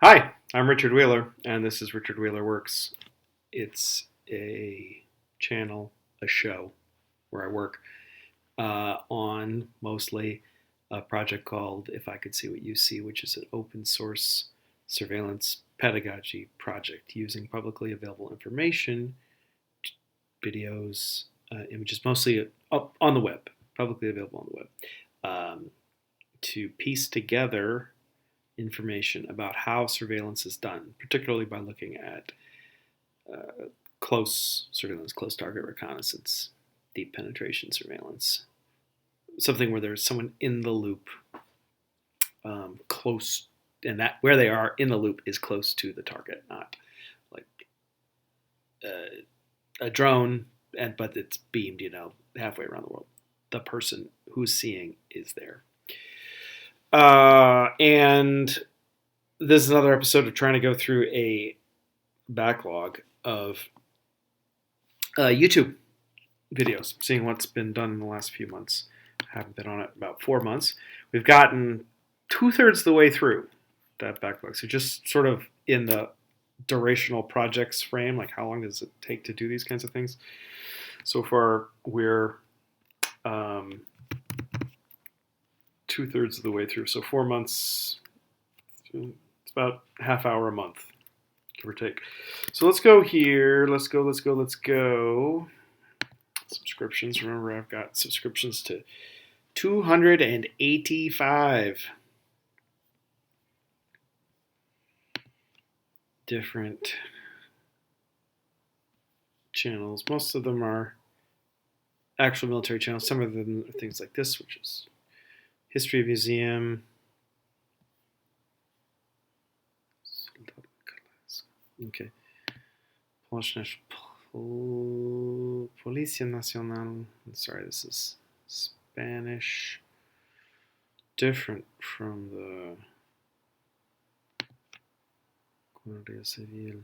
Hi, I'm Richard Wheeler, and this is Richard Wheeler Works. It's a channel, a show where I work on mostly a project called If I Could See What You See, which is an open source surveillance pedagogy project using publicly available information, videos, images, mostly up on the web, publicly available on the web, to piece together information about how surveillance is done, particularly by looking at close surveillance, close target reconnaissance, deep penetration surveillance, something where there's someone in the loop, close, and that where they are in the loop is close to the target, not like a drone, but it's beamed, halfway around the world. The person who's seeing is there. And this is another episode of trying to go through a backlog of YouTube videos, seeing what's been done in the last few months. I haven't been on it about 4 months. We've gotten 2/3 of the way through that backlog. So just sort of in the durational projects frame, like how long does it take to do these kinds of things? So far, we're 2/3 of the way through. So 4 months, it's about half hour a month, give or take. So let's go here. Let's go. Subscriptions. Remember, I've got subscriptions to 285 different channels. Most of them are actual military channels. Some of them are things like this, which is History Museum. Okay. Policía Nacional. Sorry, this is Spanish. Different from the Guardia Civil.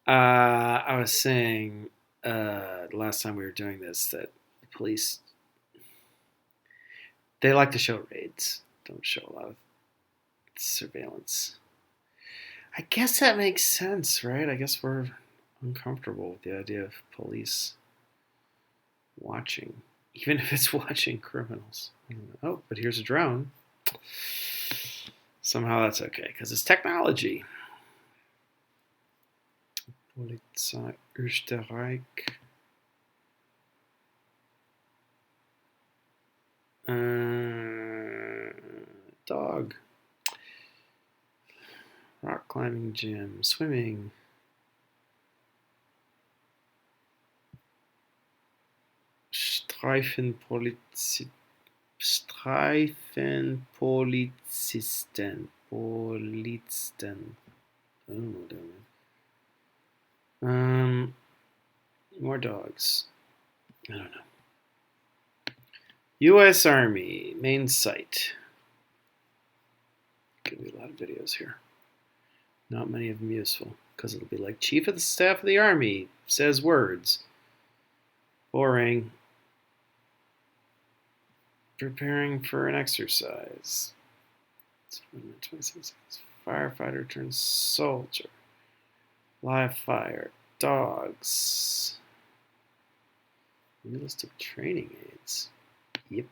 I was saying last time we were doing this that the police, they like to show raids, don't show a lot of surveillance. I guess that makes sense, right? I guess we're uncomfortable with the idea of police watching, even if it's watching criminals. Oh, but here's a drone. Somehow that's okay, because it's technology. Polizei Österreich. Dog. Rock climbing gym. Swimming. Streifenpolizisten. Oh, more dogs. I don't know. U.S. Army main site. Could be a lot of videos here. Not many of them useful, because it'll be like Chief of the Staff of the Army says words. Boring. Preparing for an exercise. 26 seconds. Firefighter turns soldier. Live fire. Dogs. Realistic training aids. Yep.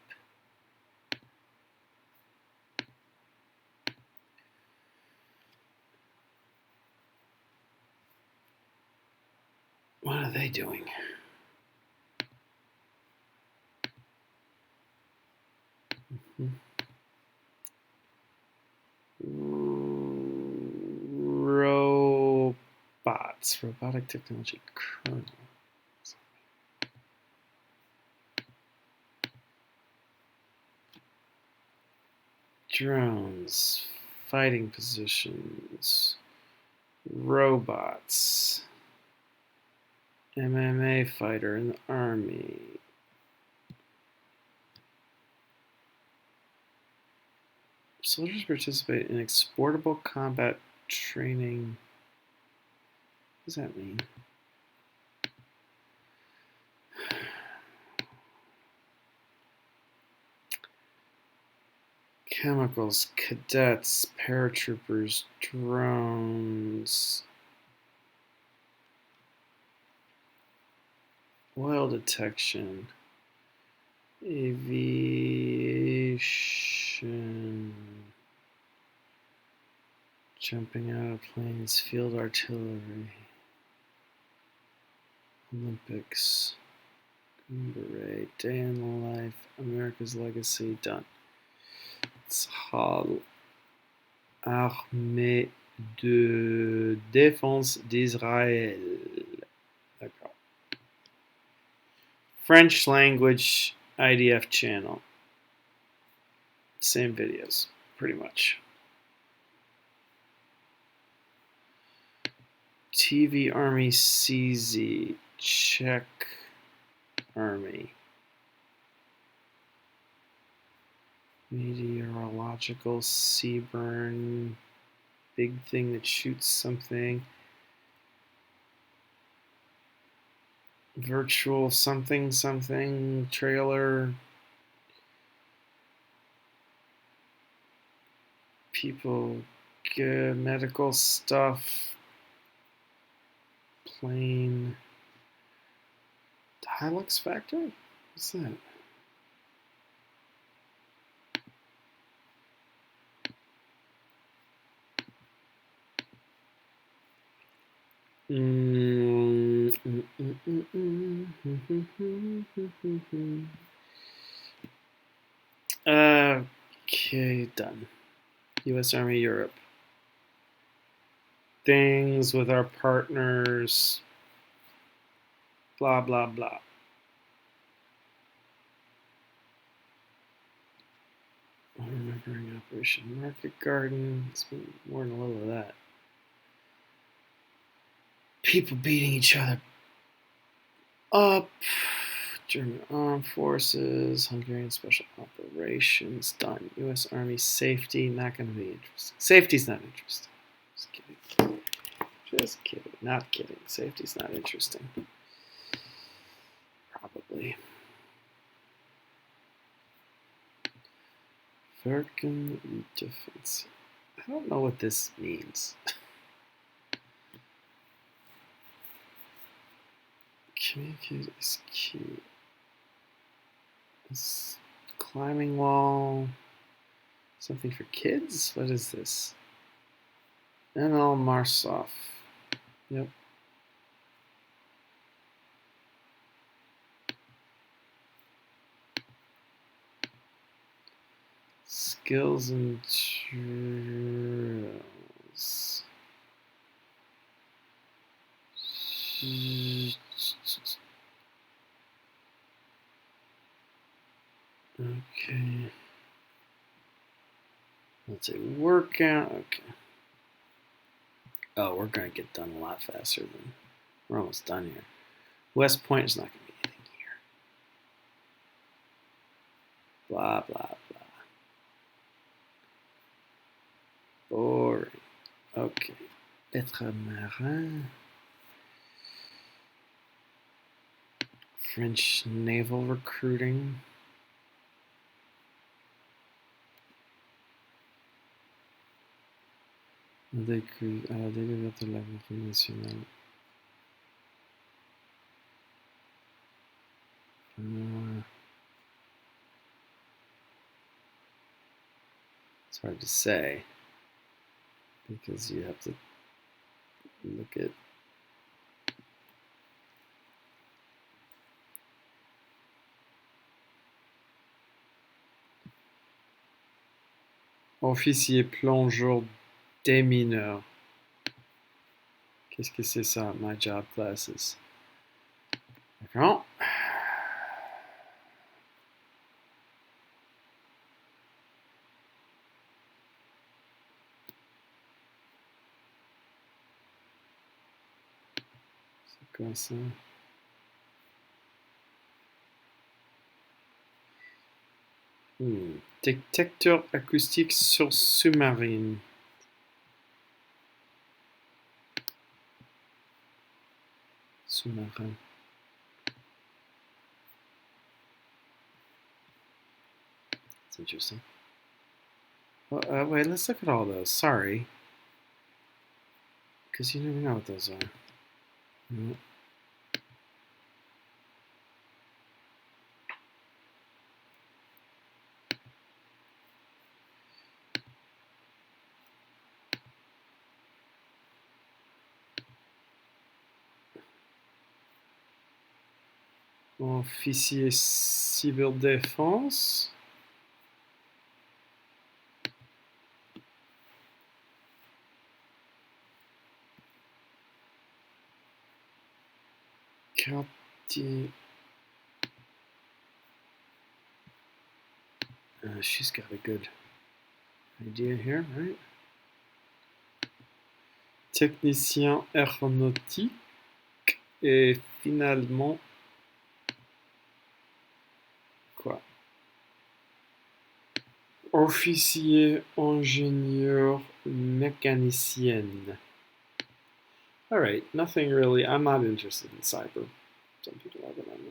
What are they doing? Robots. Robotic technology kernel. Drones. Fighting positions. Robots. MMA fighter in the army. Soldiers participate in exportable combat training. What does that mean? chemicals, cadets, paratroopers, drones, oil detection, aviation, jumping out of planes, field artillery, Olympics, Beret, day in the life, America's legacy, done. Tzal, armée de défense d'Israël. D'accord. French language IDF channel. Same videos, pretty much. TV Army CZ, Czech Army. Meteorological, Seaburn, big thing that shoots something. Virtual something something trailer. People, medical stuff. Plane. Hilux factory? What's that? Okay, done. U.S. Army Europe. Things with our partners. Blah, blah, blah. Remembering Operation Market Garden. It's been more than a little of that. People beating each other up. German Armed Forces, Hungarian Special Operations, done. U.S. Army Safety, not going to be interesting. Safety's not interesting. Just kidding. Just kidding. Not kidding. Safety's not interesting. Probably. American Defense. I don't know what this means. Communicate is key. This climbing wall. Something for kids? What is this? NL Marsov. Yep. Skills and drills. Okay. Let's say workout. Okay. Oh, we're going to get done a lot faster than we're almost done here. West Point is not going to be anything here. Blah, blah, blah. Boring. Okay. Être marin. French naval recruiting. Découverte de la marine nationale. It's hard to say because you have to look at officier plongeur démineur. Qu'est-ce que c'est ça? My job classes. D'accord. C'est quoi ça? Détecteur acoustique sur sous-marine. Sous-marin. It's interesting. Wait, let's look at all those. Sorry. Because you never know what those are. No. Officier cyberdéfense. Quartier. She's got a good idea here, right? Technicien aéronautique. Et finalement, quoi? Officier ingénieur mécanicienne. All right, nothing really. I'm not interested in cyber. Some people are, but I'm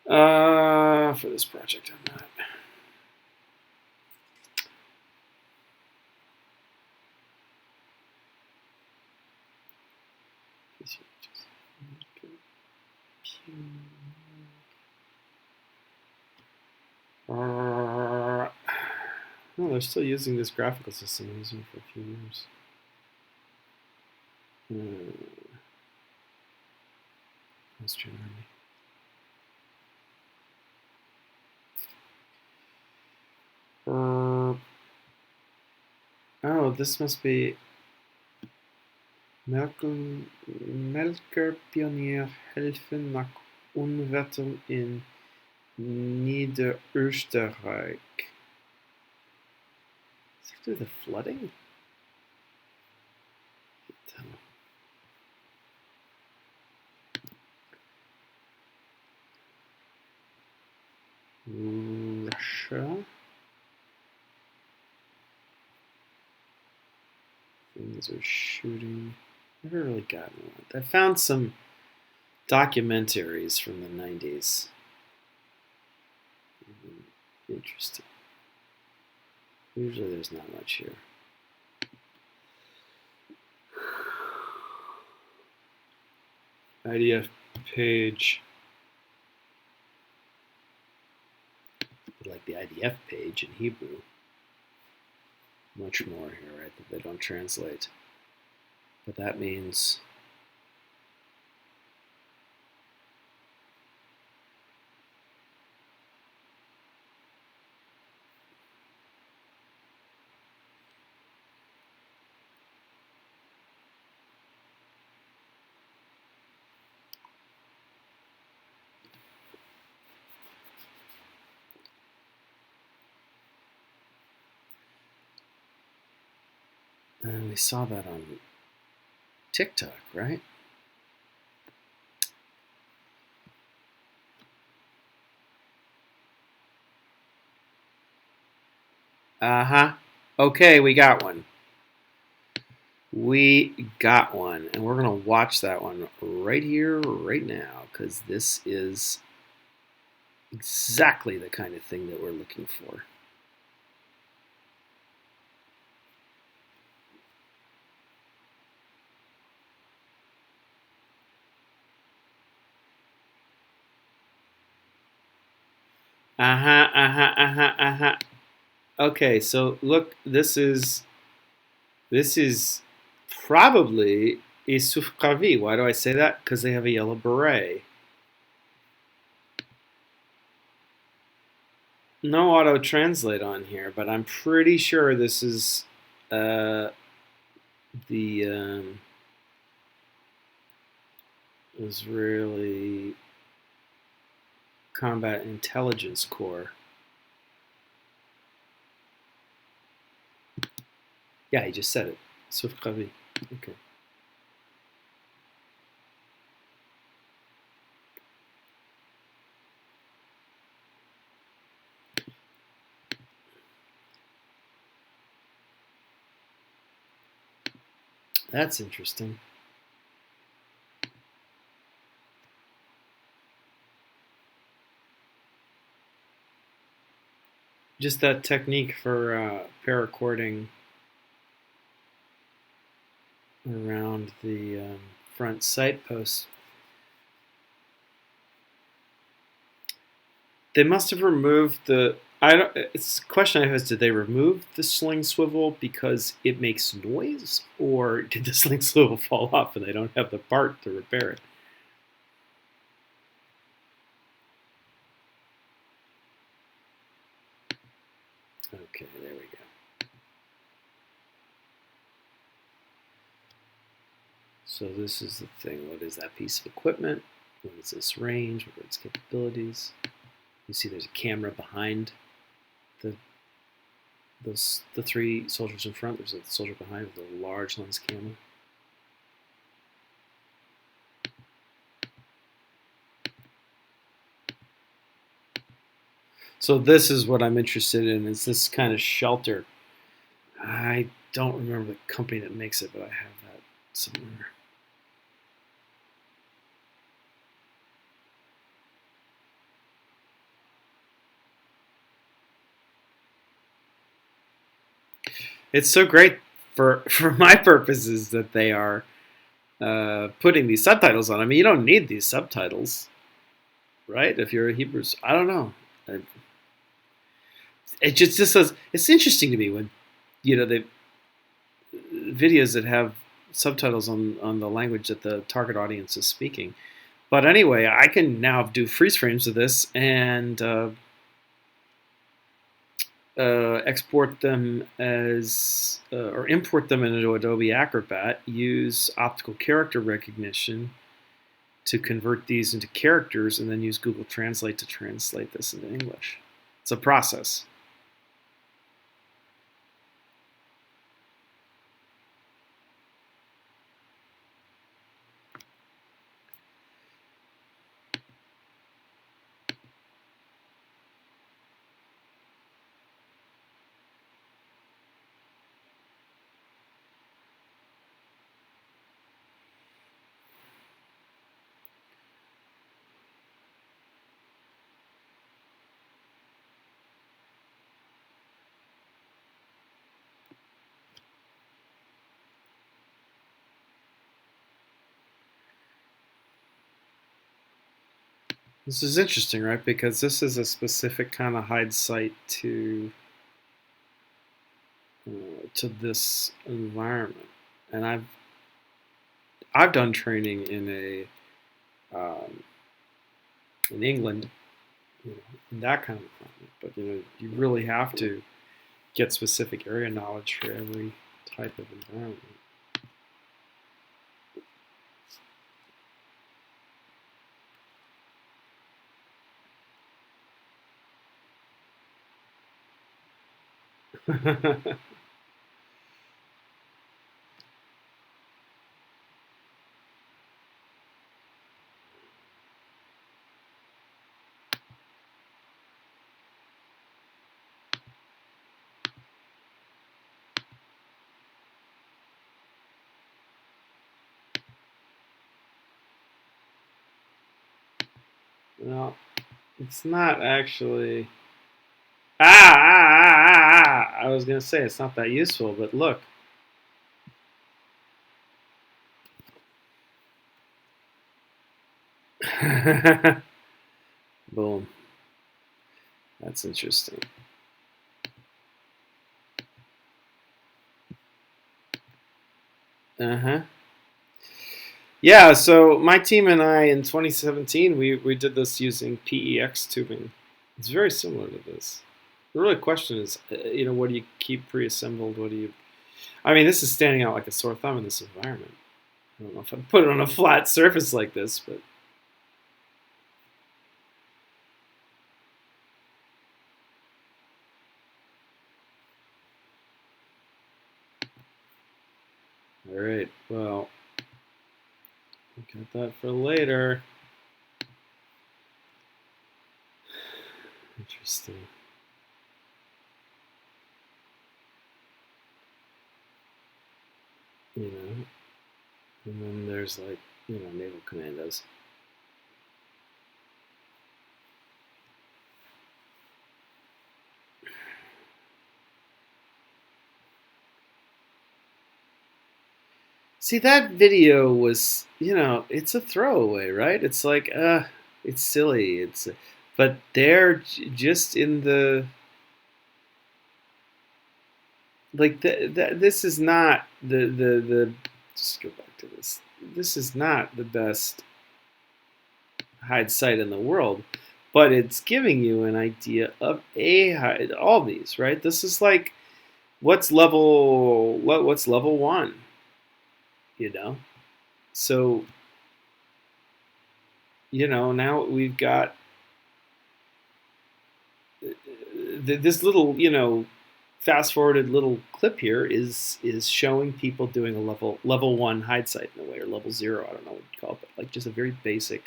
not. For this project, I'm not. No, they're still using this graphical system. I'm using it for a few years. Austrian Army. Oh, this must be Melkerpionier helfen nach Unwettern in Niederösterreich. Does it have to do with the flooding? Russia. Things are shooting. Never really gotten one. I found some documentaries from the 90s. Interesting. Usually there's not much here. IDF page. Like the IDF page in Hebrew. Much more here, right, that they don't translate. But that means we saw that on TikTok, right? Okay, we got one. We got one. And we're going to watch that one right here, right now, because this is exactly the kind of thing that we're looking for. Okay, so look, this is probably Issouf Kavi. Why do I say that? Because they have a yellow beret. No auto translate on here, but I'm pretty sure this is the Israeli Combat Intelligence Corps. Yeah, he just said it. Issouf Kavi. Okay. That's interesting. just that technique for paracording around the front sight posts. They must have removed the. I don't. It's a question I have is: did they remove the sling swivel because it makes noise, or did the sling swivel fall off and they don't have the part to repair it? Okay, there we go. So this is the thing. What is that piece of equipment? What is this range? What are its capabilities? You see there's a camera behind the the three soldiers in front. There's a soldier behind with a large lens camera. So this is what I'm interested in, is this kind of shelter. I don't remember the company that makes it, but I have that somewhere. It's so great for my purposes that they are putting these subtitles on. I mean, you don't need these subtitles, right? If you're a Hebrew, I don't know. It just says it's interesting to me when the videos that have subtitles on the language that the target audience is speaking. But anyway, I can now do freeze frames of this and export them as or import them into Adobe Acrobat, use optical character recognition to convert these into characters, and then use Google Translate to translate this into English. It's a process. This is interesting, right? Because this is a specific kind of hide site to this environment, and I've done training in England, in that kind of environment. But you really have to get specific area knowledge for every type of environment. No, it's not actually. I was gonna say it's not that useful, but look. Boom. That's interesting. Uh-huh. Yeah, so my team and I in 2017 we did this using PEX tubing. It's very similar to this. The real question is, what do you keep pre-assembled? What do you? I mean, this is standing out like a sore thumb in this environment. I don't know if I'd put it on a flat surface like this, but. All right, well, got that for later. Interesting. And then there's like, naval commandos. See, that video was, it's a throwaway, right? It's like, it's silly. But they're just in the like this is not the just go back to this. This is not the best hide site in the world, but it's giving you an idea of a hide. All these, right? This is like what's level one, you know. So now we've got this little fast forwarded little clip here is showing people doing a level one hide site in a way, or level zero. I don't know what you call it, but like just a very basic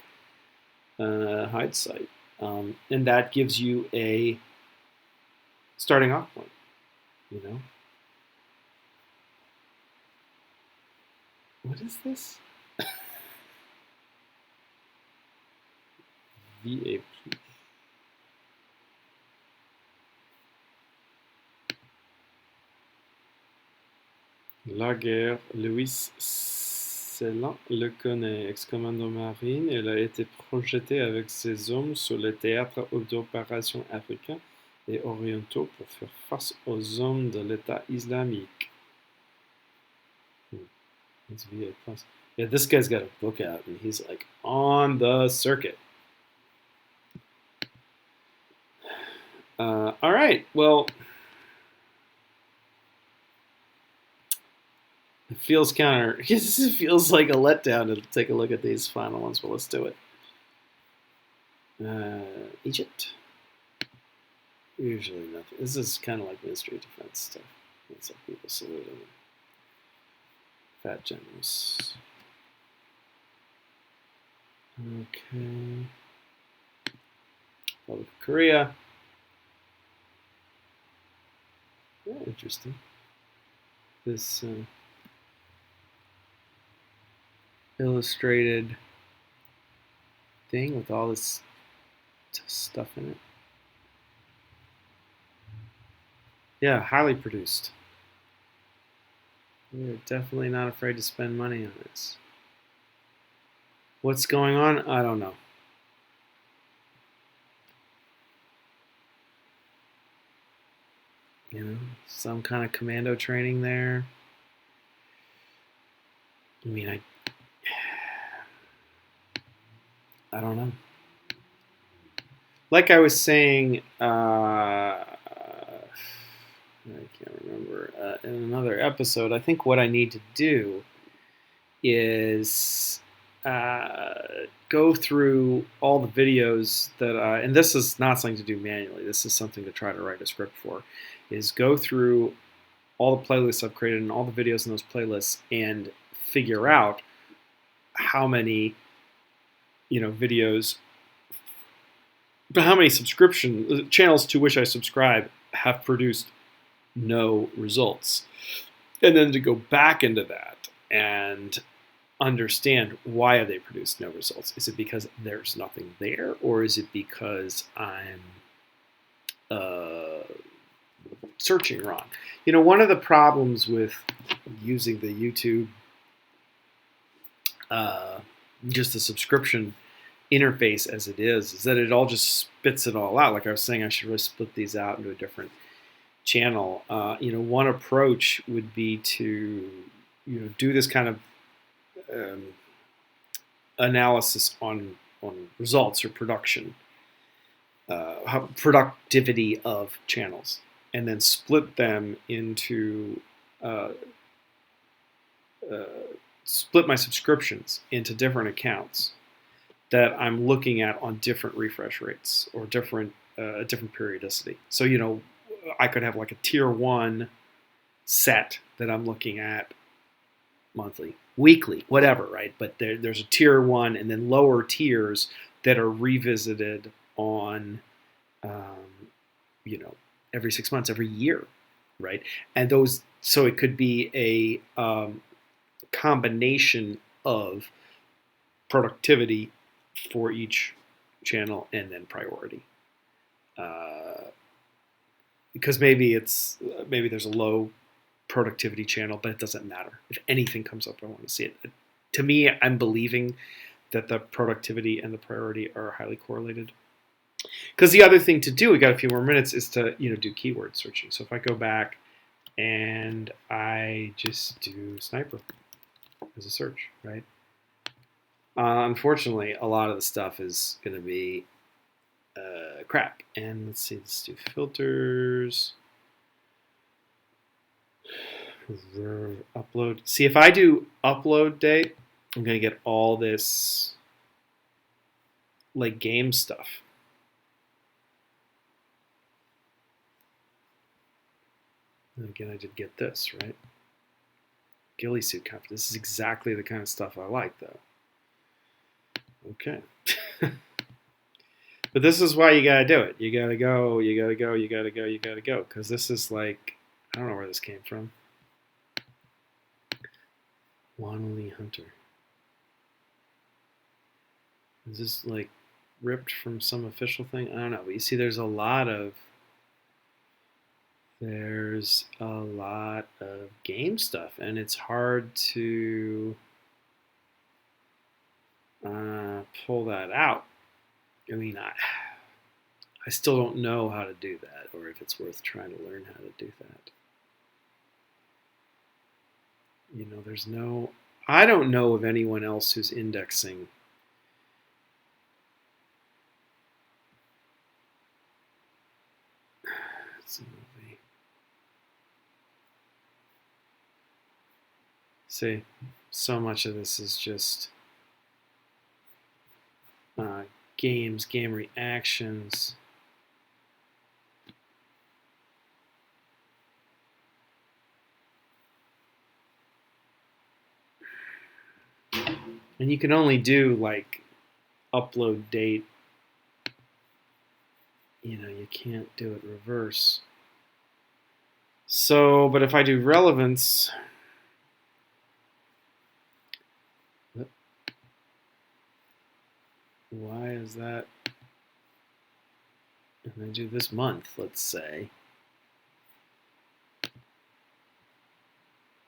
hide site, and that gives you a starting off point. What is this? VAP. La guerre, Louis Celan le connaît, ex-commandant marine. Il a été projeté avec ses hommes sur les théâtres d'opérations africains et orientaux pour faire face aux hommes de l'État islamique. It's VA Plus. Yeah, this guy's got a book out, and he's like on the circuit. All right, well, it feels it feels like a letdown to take a look at these final ones, but let's do it. Egypt. Usually nothing. This is kind of like Ministry of Defense stuff. It's like people saluting fat generals. Okay. Republic of Korea. Yeah, interesting. This illustrated thing with all this stuff in it. Yeah, highly produced. We're definitely not afraid to spend money on this. What's going on? I don't know. Some kind of commando training there. I mean, I don't know. Like I was saying, I can't remember, in another episode, I think what I need to do is go through all the videos that, and this is not something to do manually, this is something to try to write a script for, is go through all the playlists I've created and all the videos in those playlists and figure out how many, videos, but how many subscription channels to which I subscribe have produced no results. And then to go back into that and understand why have they produced no results. Is it because there's nothing there, or is it because I'm searching wrong? One of the problems with using the YouTube, just the subscription interface as it is that it all just spits it all out. Like I was saying, I should really split these out into a different channel. One approach would be to do this kind of analysis on results or productivity of channels, and then split them into split my subscriptions into different accounts that I'm looking at on different refresh rates or different periodicity. So I could have like a tier 1 set that I'm looking at monthly, weekly, whatever, right? But there's a tier 1 and then lower tiers that are revisited on, every 6 months, every year, right? And those, so it could be a combination of productivity for each channel and then priority. Because maybe there's a low productivity channel, but it doesn't matter. If anything comes up, I want to see it. To me, I'm believing that the productivity and the priority are highly correlated. Because the other thing to do, we got a few more minutes, is to do keyword searching. So if I go back and I just do sniper as a search, right? Unfortunately, a lot of the stuff is going to be crap. And let's see, let's do filters. Upload. See, if I do upload date, I'm going to get all this like game stuff. And again, I did get this, right? Ghillie suit cover. This is exactly the kind of stuff I like, though. Okay. But this is why you gotta do it. You gotta go, you gotta go, you gotta go, you gotta go. Because this is like, I don't know where this came from. Wannalee Hunter. Is this like ripped from some official thing? I don't know. But you see, there's a lot of game stuff, and it's hard to pull that out. I mean, I still don't know how to do that, or if it's worth trying to learn how to do that. I don't know of anyone else who's indexing it's a movie. See, so much of this is just games, game reactions. And you can only do like upload date. You can't do it reverse. So, but if I do relevance, why is that? And I do this month, let's say.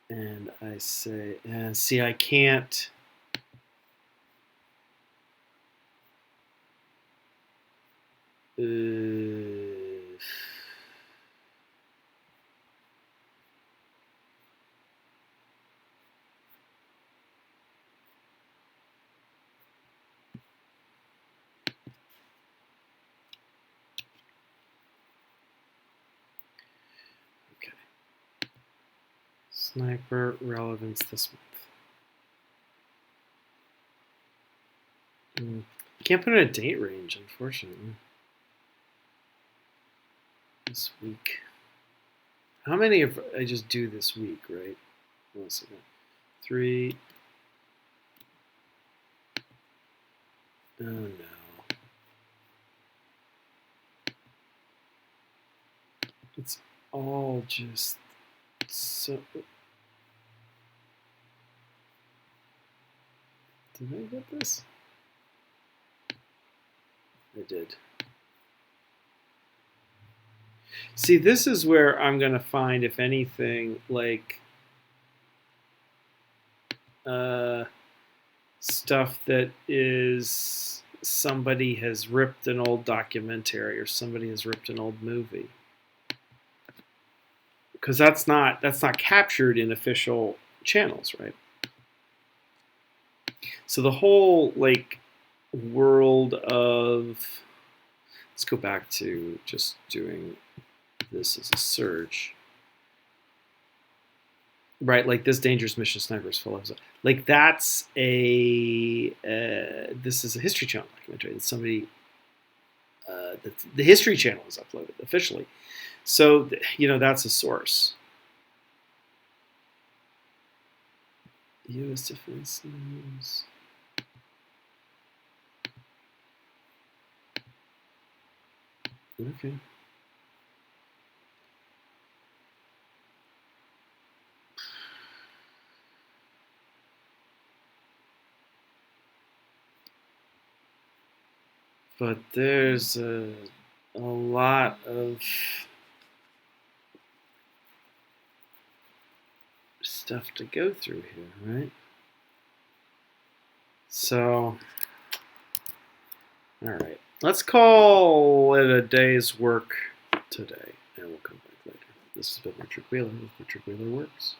And I say, and see, I can't. Okay. Sniper relevance this month. Can't put in a date range, unfortunately. This week. How many of I just do this week, right? 1 second. 3. Oh no. It's all just so. Did I get this? I did. See, this is where I'm going to find, if anything, like stuff that is somebody has ripped an old documentary or somebody has ripped an old movie. Because that's not captured in official channels, right? So the whole like world of, let's go back to just doing this as a search, right? Like this dangerous mission snipers full of, like that's this is a History Channel documentary that somebody the History Channel has uploaded officially. So that's a source. U.S. Defense News. Okay. But there's a lot of stuff to go through here, right? So, all right. Let's call it a day's work today, and we'll come back later. This has been Richard Wheeler with Richard Wheeler Works.